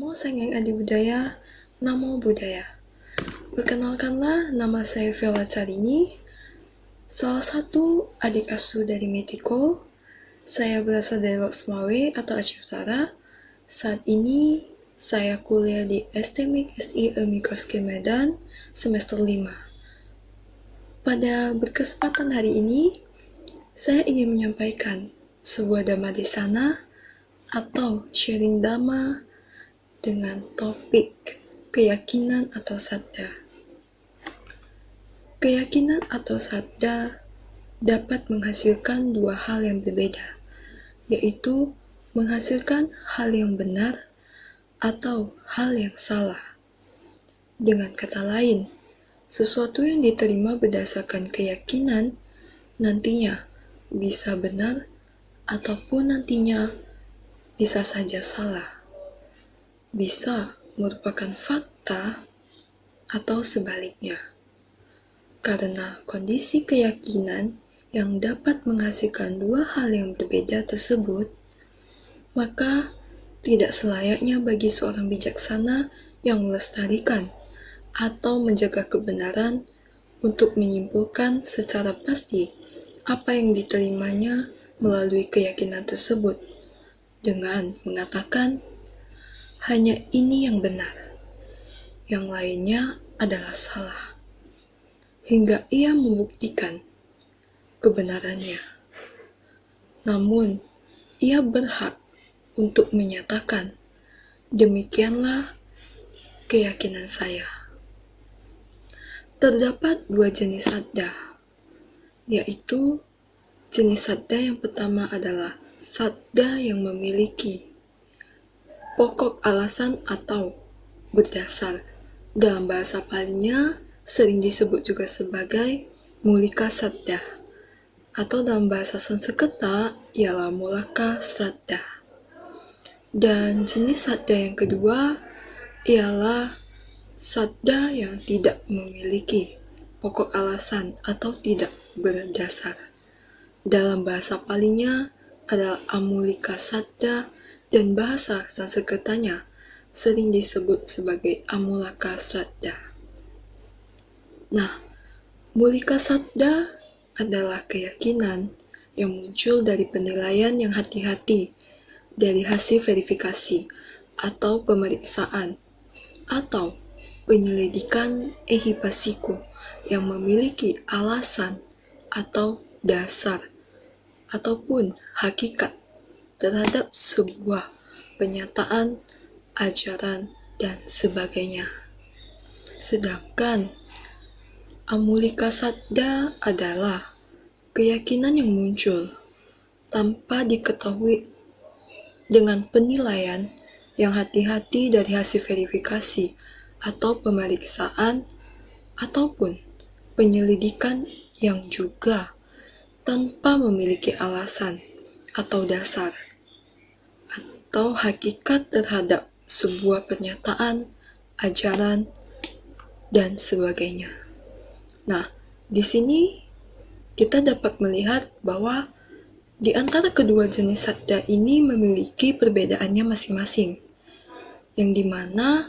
Namo Sanghyang Adi Budaya, Namo Buddhaya. Perkenalkanlah, nama saya Viola Carini, salah satu adik asuh dari Metiko. Saya berasal dari Loksmawe atau Aceh Utara. Saat ini saya kuliah di STMIK SIE Mikroskop Medan semester 5. Pada berkesempatan hari ini, saya ingin menyampaikan sebuah dhamma desana atau sharing dhamma dengan topik keyakinan atau saddha. Keyakinan atau saddha dapat menghasilkan dua hal yang berbeda, yaitu menghasilkan hal yang benar atau hal yang salah. Dengan kata lain, sesuatu yang diterima berdasarkan keyakinan nantinya bisa benar ataupun nantinya bisa saja salah. Bisa merupakan fakta atau sebaliknya. Karena kondisi keyakinan yang dapat menghasilkan dua hal yang berbeda tersebut, maka tidak selayaknya bagi seorang bijaksana yang melestarikan atau menjaga kebenaran untuk menyimpulkan secara pasti apa yang diterimanya melalui keyakinan tersebut dengan mengatakan hanya ini yang benar, yang lainnya adalah salah, hingga ia membuktikan kebenarannya. Namun, ia berhak untuk menyatakan, demikianlah keyakinan saya. Terdapat dua jenis saddha, yaitu jenis saddha yang pertama adalah saddha yang memiliki pokok alasan atau berdasar. Dalam bahasa Palinya sering disebut juga sebagai mulika saddha, atau dalam bahasa Sanskerta ialah mulaka sraddha. Dan jenis saddha yang kedua ialah saddha yang tidak memiliki pokok alasan atau tidak berdasar. Dalam bahasa Palinya adalah amulika saddha, dan bahasa Sanskertanya sering disebut sebagai amulaka sraddha. Nah, mulika saddha adalah keyakinan yang muncul dari penilaian yang hati-hati dari hasil verifikasi atau pemeriksaan atau penyelidikan ehipasiko yang memiliki alasan atau dasar ataupun hakikat terhadap sebuah penyataan, ajaran, dan sebagainya. Sedangkan amulika saddha adalah keyakinan yang muncul tanpa diketahui dengan penilaian yang hati-hati dari hasil verifikasi atau pemeriksaan ataupun penyelidikan yang juga tanpa memiliki alasan atau dasar atau hakikat terhadap sebuah pernyataan, ajaran, dan sebagainya. Nah, di sini kita dapat melihat bahwa di antara kedua jenis saddha ini memiliki perbedaannya masing-masing, yang dimana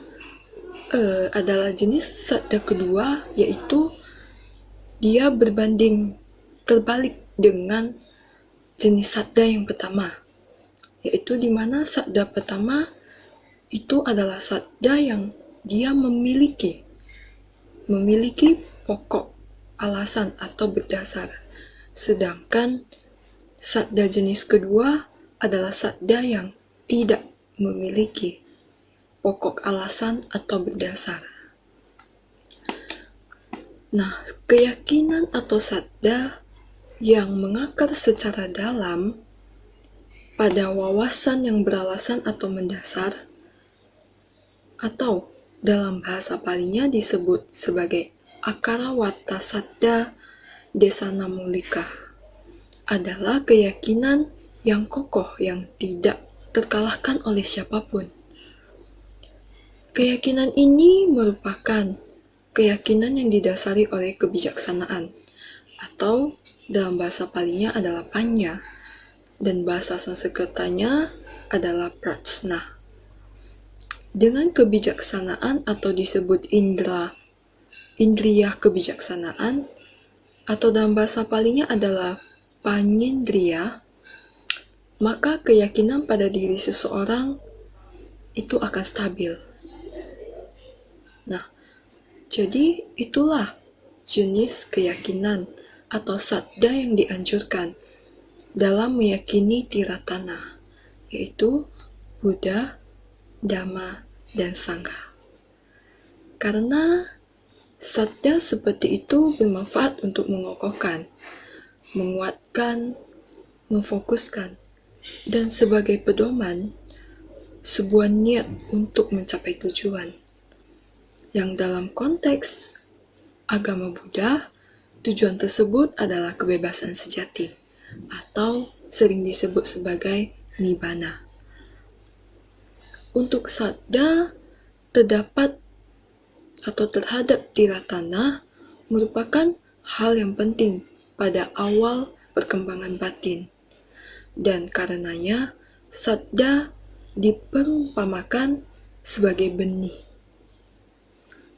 adalah jenis saddha kedua, yaitu dia berbanding terbalik dengan jenis saddha yang pertama, yaitu dimana saddha pertama itu adalah saddha yang dia memiliki pokok alasan atau berdasar, sedangkan saddha jenis kedua adalah saddha yang tidak memiliki pokok alasan atau berdasar. Nah, keyakinan atau saddha yang mengakar secara dalam pada wawasan yang beralasan atau mendasar, atau dalam bahasa Palinya disebut sebagai akarawata saddha desana mulika, adalah keyakinan yang kokoh yang tidak terkalahkan oleh siapapun. Keyakinan ini merupakan keyakinan yang didasari oleh kebijaksanaan, atau dalam bahasa Palinya adalah panya, dan bahasa Sanskertanya adalah prajna. dengan kebijaksanaan atau disebut indriya kebijaksanaan, atau dalam bahasa palingnya adalah panyindriya, maka keyakinan pada diri seseorang itu akan stabil. Nah, jadi itulah jenis keyakinan atau saddha yang dianjurkan dalam meyakini Tiratana, yaitu Buddha, Dhamma, dan Sangha. Karena saddha seperti itu bermanfaat untuk mengokohkan, menguatkan, memfokuskan, dan sebagai pedoman sebuah niat untuk mencapai tujuan. Yang dalam konteks agama Buddha, tujuan tersebut adalah kebebasan sejati, atau sering disebut sebagai nibbana. Untuk saddha terhadap Tiratana merupakan hal yang penting pada awal perkembangan batin, dan karenanya saddha diperumpamakan sebagai benih.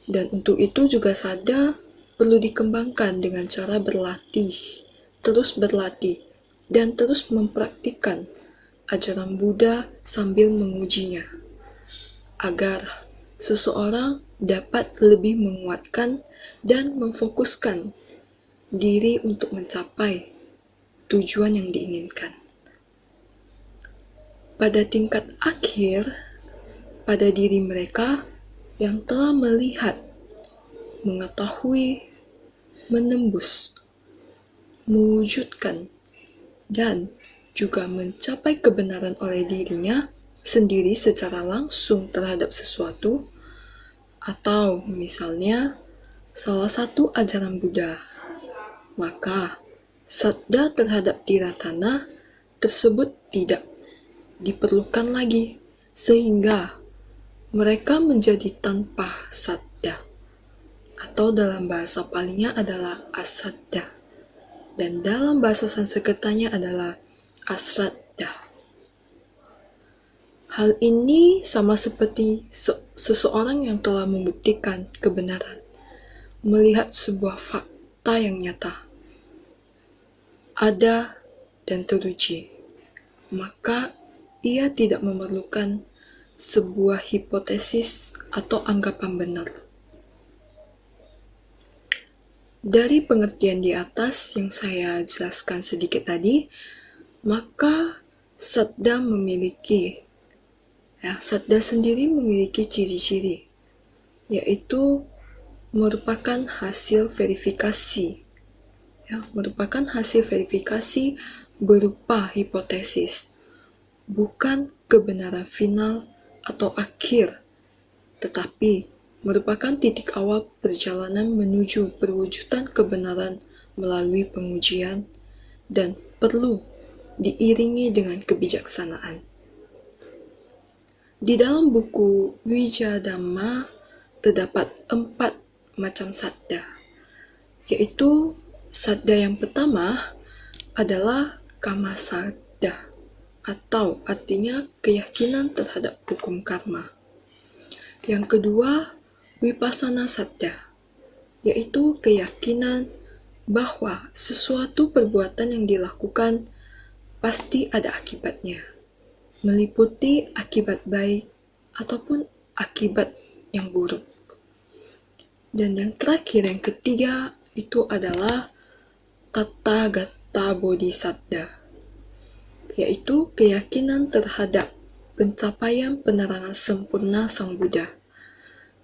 Dan untuk itu juga saddha perlu dikembangkan dengan cara terus berlatih, dan terus mempraktikkan ajaran Buddha sambil mengujinya, agar seseorang dapat lebih menguatkan dan memfokuskan diri untuk mencapai tujuan yang diinginkan. Pada tingkat akhir, pada diri mereka yang telah melihat, mengetahui, menembus, mewujudkan, dan juga mencapai kebenaran oleh dirinya sendiri secara langsung terhadap sesuatu, atau misalnya salah satu ajaran Buddha, maka saddha terhadap Tiratana tersebut tidak diperlukan lagi, sehingga mereka menjadi tanpa saddha, atau dalam bahasa palingnya adalah asaddha, dan dalam bahasa Sanskertanya adalah asraddha. Hal ini sama seperti seseorang yang telah membuktikan kebenaran, melihat sebuah fakta yang nyata, ada dan teruji, maka ia tidak memerlukan sebuah hipotesis atau anggapan benar. Dari pengertian di atas yang saya jelaskan sedikit tadi, maka saddha sendiri memiliki ciri-ciri, yaitu merupakan hasil verifikasi berupa hipotesis, bukan kebenaran final atau akhir, tetapi merupakan titik awal perjalanan menuju perwujudan kebenaran melalui pengujian, dan perlu diiringi dengan kebijaksanaan. Di dalam buku Wijadhamma terdapat 4 macam saddha, yaitu saddha yang pertama adalah kama saddha, atau artinya keyakinan terhadap hukum karma. Yang kedua, vipassana saddha, yaitu keyakinan bahwa sesuatu perbuatan yang dilakukan pasti ada akibatnya, meliputi akibat baik ataupun akibat yang buruk. Dan yang terakhir, yang ketiga, itu adalah Tathagata Bodhisattva, yaitu keyakinan terhadap pencapaian penerangan sempurna Sang Buddha,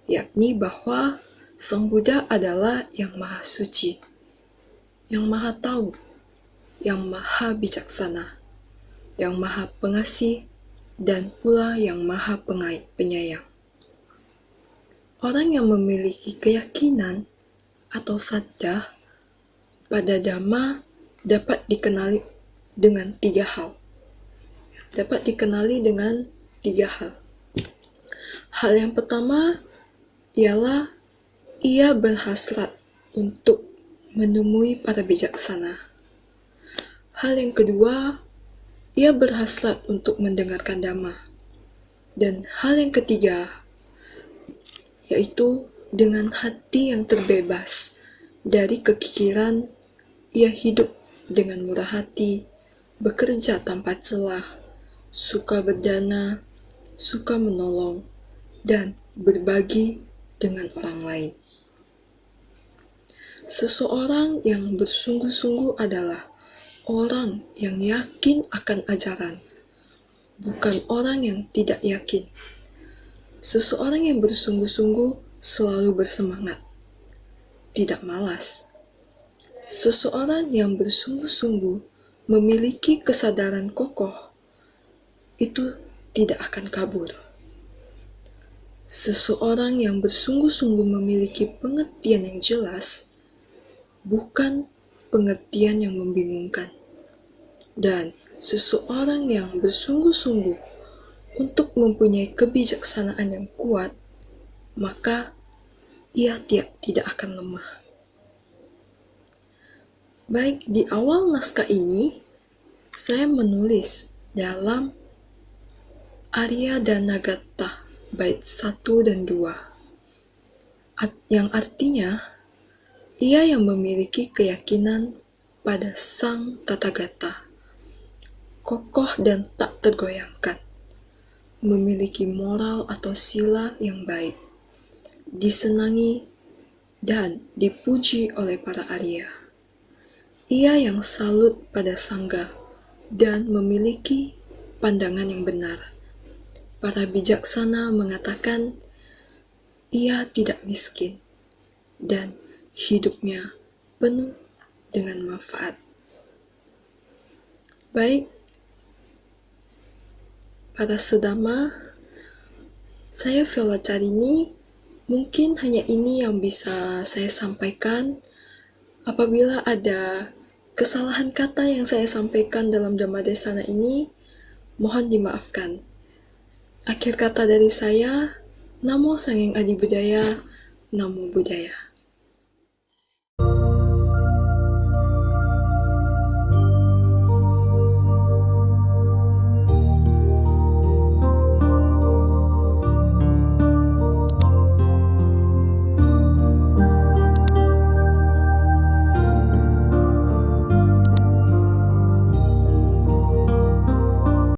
yakni bahwa Sang Buddha adalah yang maha suci, yang maha tahu, yang maha bijaksana, yang maha pengasih, dan pula yang maha penyayang. Orang yang memiliki keyakinan atau saddha pada Dhamma dapat dikenali dengan 3 hal. Hal yang pertama ialah ia berhasrat untuk menemui para bijaksana. Hal yang kedua, ia berhasrat untuk mendengarkan Dhamma. Dan hal yang ketiga, yaitu dengan hati yang terbebas dari kekikiran, ia hidup dengan murah hati, bekerja tanpa celah, suka berdana, suka menolong, dan berbagi dengan orang lain. Seseorang yang bersungguh-sungguh adalah orang yang yakin akan ajaran, bukan orang yang tidak yakin. Seseorang yang bersungguh-sungguh selalu bersemangat, tidak malas. Seseorang yang bersungguh-sungguh memiliki kesadaran kokoh, itu tidak akan kabur. Seseorang yang bersungguh-sungguh memiliki pengertian yang jelas, bukan pengertian yang membingungkan. Dan seseorang yang bersungguh-sungguh untuk mempunyai kebijaksanaan yang kuat, maka ia tidak akan lemah. Baik, di awal naskah ini, saya menulis dalam Arya Danagata bait 1 dan 2, yang artinya, ia yang memiliki keyakinan pada Sang Tathagata, kokoh dan tak tergoyahkan, memiliki moral atau sila yang baik, disenangi dan dipuji oleh para Arya. Ia yang salut pada Sangga dan memiliki pandangan yang benar. Para bijaksana mengatakan ia tidak miskin dan hidupnya penuh dengan manfaat. Baik, para sedama, saya Viola Carini, mungkin hanya ini yang bisa saya sampaikan. Apabila ada kesalahan kata yang saya sampaikan dalam Dhammadesana ini, mohon dimaafkan. Akhir kata dari saya, Namo Sanghyang Adi Budaya, Namo Buddhaya.